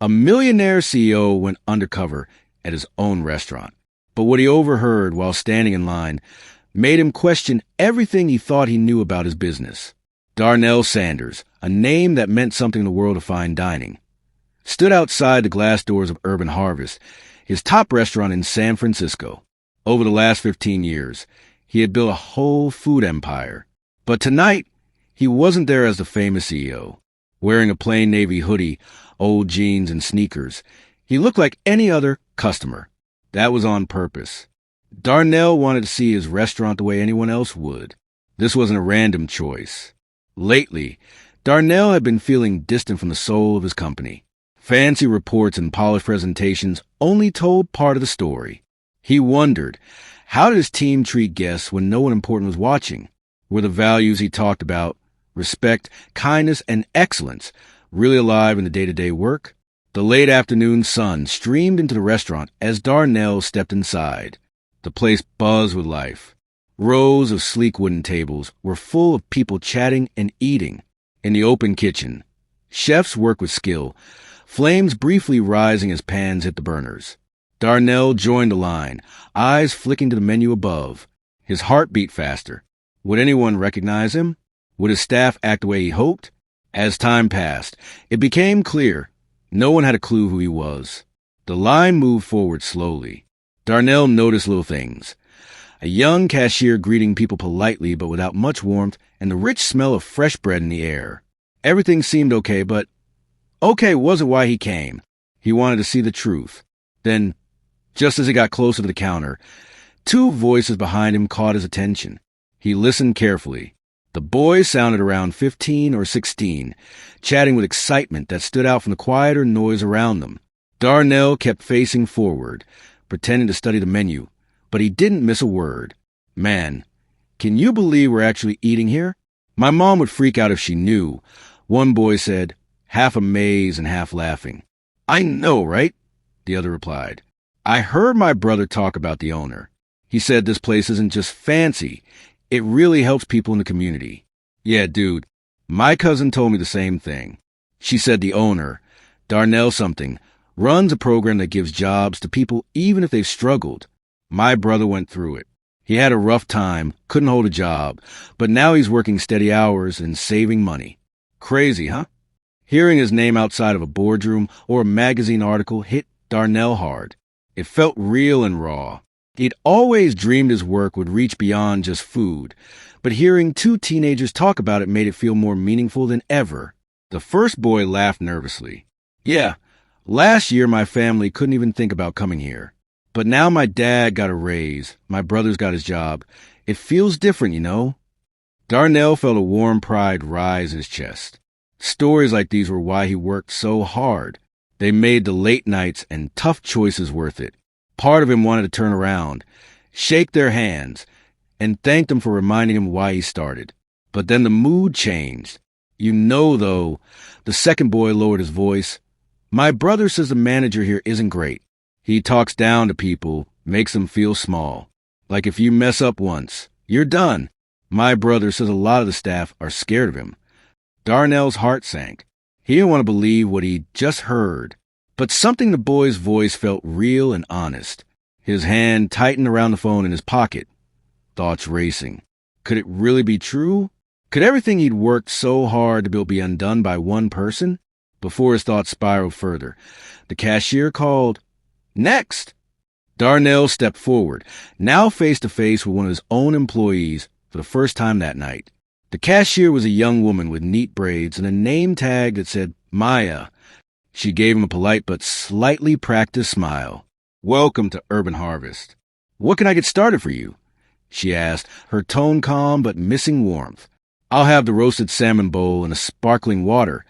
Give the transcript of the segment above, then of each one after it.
A millionaire CEO went undercover at his own restaurant. But what he overheard while standing in line made him question everything he thought he knew about his business. Darnell Sanders, a name that meant something in the world of fine dining, stood outside the glass doors of Urban Harvest, his top restaurant in San Francisco. Over the last 15 years, he had built a whole food empire. But tonight, he wasn't there as the famous CEO. Wearing a plain navy hoodie, old jeans, and sneakers, he looked like any other customer. That was on purpose. Darnell wanted to see his restaurant the way anyone else would. This wasn't a random choice. Lately, Darnell had been feeling distant from the soul of his company. Fancy reports and polished presentations only told part of the story. He wondered, how did his team treat guests when no one important was watching? Were the values he talked about, respect, kindness, and excellence, really alive in the day-to-day work? The late afternoon sun streamed into the restaurant as Darnell stepped inside. The place buzzed with life. Rows of sleek wooden tables were full of people chatting and eating. In the open kitchen, chefs worked with skill, flames briefly rising as pans hit the burners. Darnell joined the line, eyes flicking to the menu above. His heart beat faster. Would anyone recognize him? Would his staff act the way he hoped? As time passed, it became clear no one had a clue who he was. The line moved forward slowly. Darnell noticed little things. A young cashier greeting people politely but without much warmth, and the rich smell of fresh bread in the air. Everything seemed okay, but okay wasn't why he came. He wanted to see the truth. Then, just as he got closer to the counter, two voices behind him caught his attention. He listened carefully. The boys sounded around 15 or 16, chatting with excitement that stood out from the quieter noise around them. Darnell kept facing forward, pretending to study the menu, but he didn't miss a word. Man, can you believe we're actually eating here? My mom would freak out if she knew, one boy said, half amazed and half laughing. I know, right? The other replied. I heard my brother talk about the owner. He said this place isn't just fancy. It really helps people in the community. Yeah, dude, my cousin told me the same thing. She said the owner, Darnell something, runs a program that gives jobs to people even if they've struggled. My brother went through it. He had a rough time, couldn't hold a job, but now he's working steady hours and saving money. Crazy, huh? Hearing his name outside of a boardroom or a magazine article hit Darnell hard. It felt real and raw. He'd always dreamed his work would reach beyond just food, but hearing two teenagers talk about it made it feel more meaningful than ever. The first boy laughed nervously. Yeah, last year my family couldn't even think about coming here. But now my dad got a raise, my brother's got his job. It feels different, you know? Darnell felt a warm pride rise in his chest. Stories like these were why he worked so hard. They made the late nights and tough choices worth it. Part of him wanted to turn around, shake their hands, and thank them for reminding him why he started. But then the mood changed. You know, though, the second boy lowered his voice. My brother says the manager here isn't great. He talks down to people, makes them feel small. Like if you mess up once, you're done. My brother says a lot of the staff are scared of him. Darnell's heart sank. He didn't want to believe what he'd just heard. But something in the boy's voice felt real and honest. His hand tightened around the phone in his pocket. Thoughts racing. Could it really be true? Could everything he'd worked so hard to build be undone by one person? Before his thoughts spiraled further, the cashier called, "Next!" Darnell stepped forward, now face to face with one of his own employees for the first time that night. The cashier was a young woman with neat braids and a name tag that said Maya. She gave him a polite but slightly practiced smile. "Welcome to Urban Harvest. What can I get started for you?" she asked, her tone calm but missing warmth. "I'll have the roasted salmon bowl and a sparkling water,"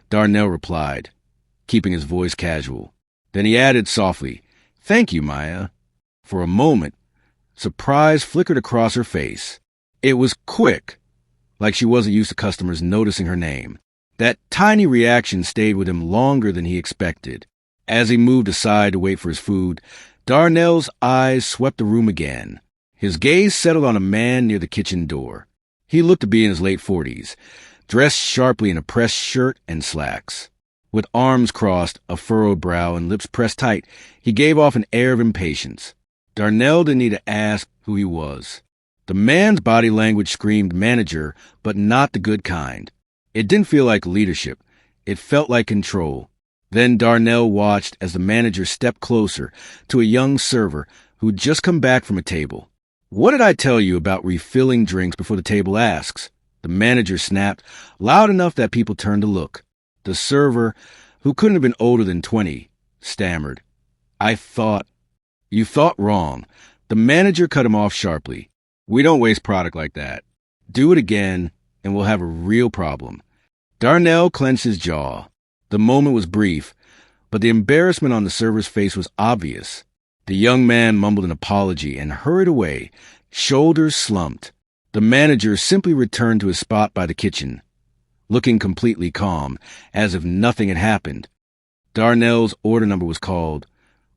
Darnell replied, keeping his voice casual. Then he added softly, "Thank you, Maya." For a moment, surprise flickered across her face. It was quick, like she wasn't used to customers noticing her name. That tiny reaction stayed with him longer than he expected. As he moved aside to wait for his food, Darnell's eyes swept the room again. His gaze settled on a man near the kitchen door. He looked to be in his late 40s, dressed sharply in a pressed shirt and slacks. With arms crossed, a furrowed brow, and lips pressed tight, he gave off an air of impatience. Darnell didn't need to ask who he was. The man's body language screamed manager, but not the good kind. It didn't feel like leadership. It felt like control. Then Darnell watched as the manager stepped closer to a young server who'd just come back from a table. "What did I tell you about refilling drinks before the table asks?" The manager snapped, loud enough that people turned to look. The server, who couldn't have been older than 20, stammered, You thought wrong." The manager cut him off sharply. "We don't waste product like that. Do it again, and we'll have a real problem." Darnell clenched his jaw. The moment was brief, but the embarrassment on the server's face was obvious. The young man mumbled an apology and hurried away, shoulders slumped. The manager simply returned to his spot by the kitchen, looking completely calm, as if nothing had happened. Darnell's order number was called,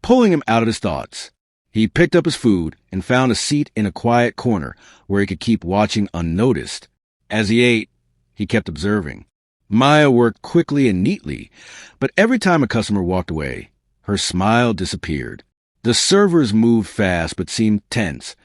pulling him out of his thoughts. He picked up his food and found a seat in a quiet corner where he could keep watching unnoticed. As he ate, he kept observing. Maya worked quickly and neatly, but every time a customer walked away, her smile disappeared. The servers moved fast but seemed tense,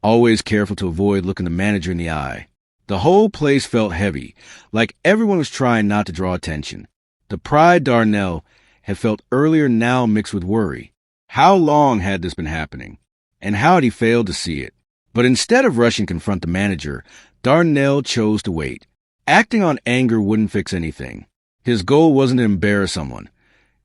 always careful to avoid looking the manager in the eye. The whole place felt heavy, like everyone was trying not to draw attention. The pride Darnell had felt earlier now mixed with worry. How long had this been happening? And how had he failed to see it? But instead of rushing to confront the manager, Darnell chose to wait. Acting on anger wouldn't fix anything. His goal wasn't to embarrass someone.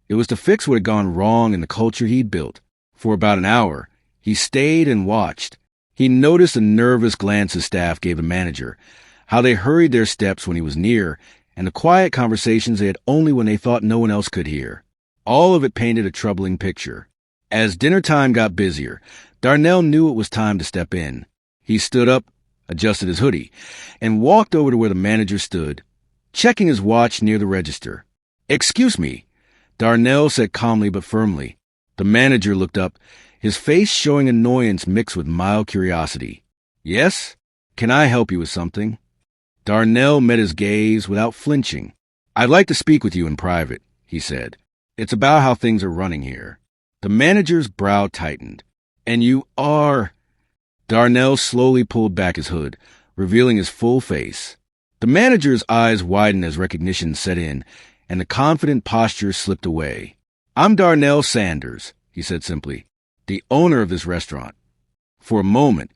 It was to fix what had gone wrong in the culture he'd built. For about an hour, he stayed and watched. He noticed the nervous glance his staff gave the manager, how they hurried their steps when he was near, and the quiet conversations they had only when they thought no one else could hear. All of it painted a troubling picture. As dinner time got busier, Darnell knew it was time to step in. He stood up, adjusted his hoodie, and walked over to where the manager stood, checking his watch near the register. "Excuse me," Darnell said calmly but firmly. The manager looked up, his face showing annoyance mixed with mild curiosity. "Yes? Can I help you with something?" Darnell met his gaze without flinching. "I'd like to speak with you in private," he said. "It's about how things are running here." The manager's brow tightened. "And you are—" Darnell slowly pulled back his hood, revealing his full face. The manager's eyes widened as recognition set in, and the confident posture slipped away. "I'm Darnell Sanders," he said simply, "the owner of this restaurant." For a moment,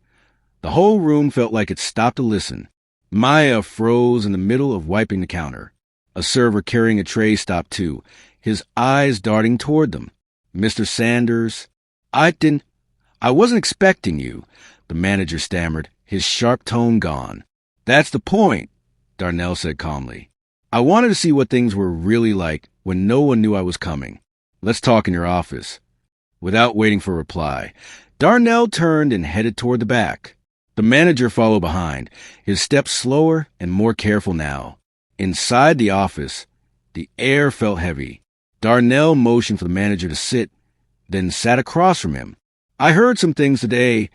the whole room felt like it stopped to listen. Maya froze in the middle of wiping the counter. A server carrying a tray stopped too, his eyes darting toward them. "Mr. Sanders, I wasn't expecting you," the manager stammered, his sharp tone gone. "That's the point," Darnell said calmly. "I wanted to see what things were really like when no one knew I was coming. Let's talk in your office." Without waiting for a reply, Darnell turned and headed toward the back. The manager followed behind, his steps slower and more careful now. Inside the office, the air felt heavy. Darnell motioned for the manager to sit, then sat across from him. "I heard some things today,"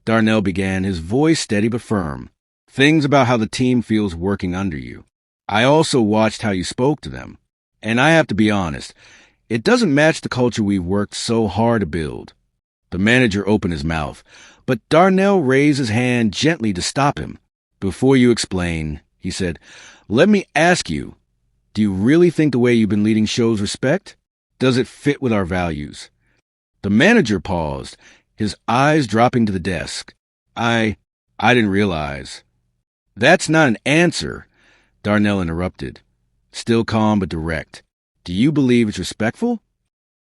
Darnell began, his voice steady but firm. "Things about how the team feels working under you. I also watched how you spoke to them. And I have to be honest, it doesn't match the culture we've worked so hard to build." The manager opened his mouth, but Darnell raised his hand gently to stop him. "Before you explain," he said, "let me ask you, do you really think the way you've been leading shows respect? Does it fit with our values?" The manager paused, his eyes dropping to the desk. I didn't realize." "That's not an answer," Darnell interrupted, still calm but direct. "Do you believe it's respectful?"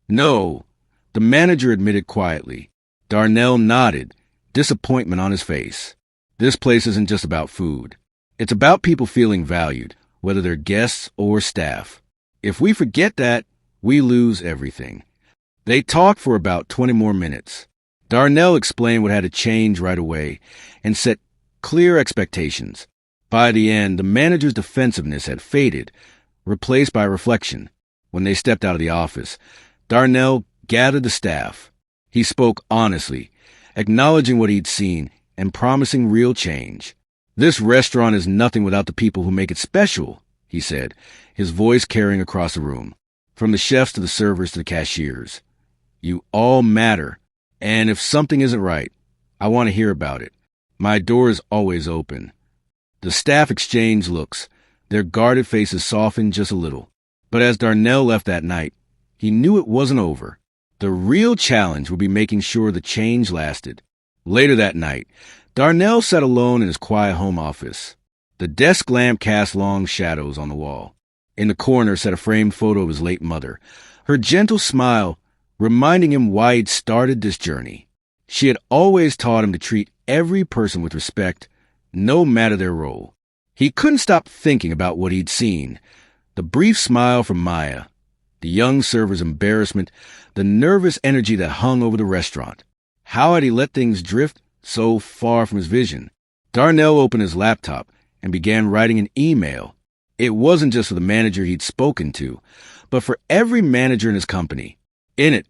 "No," the manager admitted quietly. Darnell nodded, disappointment on his face. "This place isn't just about food. It's about people feeling valued, whether they're guests or staff. If we forget that, we lose everything." They talked for about 20 more minutes. Darnell explained what had to change right away and set clear expectations. By the end, the manager's defensiveness had faded, replaced by reflection. When they stepped out of the office, Darnell gathered the staff. He spoke honestly, acknowledging what he'd seen and promising real change. "This restaurant is nothing without the people who make it special," he said, his voice carrying across the room. from the chefs to the servers to the cashiers. You all matter, and if something isn't right, I want to hear about it. My door is always open. The staff exchanged looks. Their guarded faces softened just a little. But as Darnell left that night, he knew it wasn't over. The real challenge would be making sure the change lasted. Later that night, Darnell sat alone in his quiet home office. The desk lamp cast long shadows on the wall. In the corner sat a framed photo of his late mother, her gentle smile reminding him why he'd started this journey. She had always taught him to treat every person with respect, no matter their role. He couldn't stop thinking about what he'd seen. The brief smile from Maya, the young server's embarrassment, the nervous energy that hung over the restaurant. How had he let things drift so far from his vision? Darnell opened his laptop and began writing an email. It wasn't just for the manager he'd spoken to, but for every manager in his company. In it,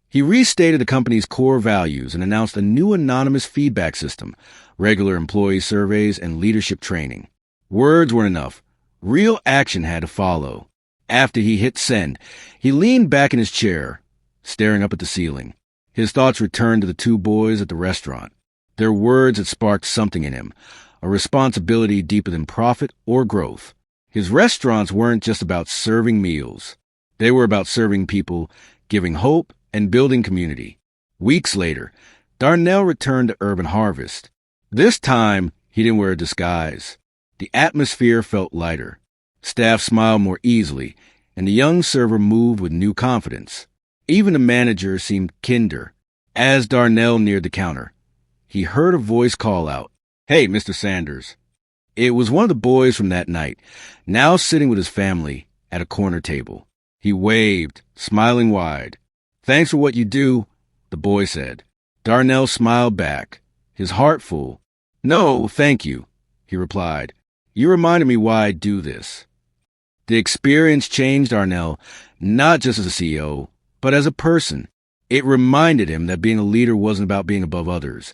he restated the company's core values and announced a new anonymous feedback system, regular employee surveys, and leadership training. Words weren't enough. Real action had to follow. After he hit send, he leaned back in his chair, staring up at the ceiling. His thoughts returned to the two boys at the restaurant. Their words had sparked something in him, a responsibility deeper than profit or growth. His restaurants weren't just about serving meals. They were about serving people, giving hope, and building community. Weeks later, Darnell returned to Urban Harvest. This time, he didn't wear a disguise. The atmosphere felt lighter. Staff smiled more easily, and the young server moved with new confidence. Even the manager seemed kinder. As Darnell neared the counter, he heard a voice call out, "Hey, Mr. Sanders." It was one of the boys from that night, now sitting with his family at a corner table. He waved, smiling wide. "Thanks for what you do," the boy said. Darnell smiled back, his heart full. "No, thank you," he replied. "You reminded me why I do this." The experience changed Darnell, not just as a CEO, but as a person. It reminded him that being a leader wasn't about being above others.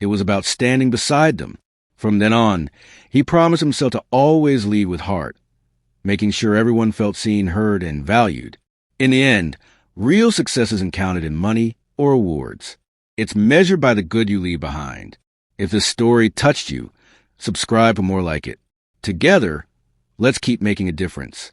It was about standing beside them. From then on, he promised himself to always lead with heart, making sure everyone felt seen, heard, and valued. In the end, real success isn't counted in money or awards. It's measured by the good you leave behind. If this story touched you, subscribe for more like it. Together, let's keep making a difference.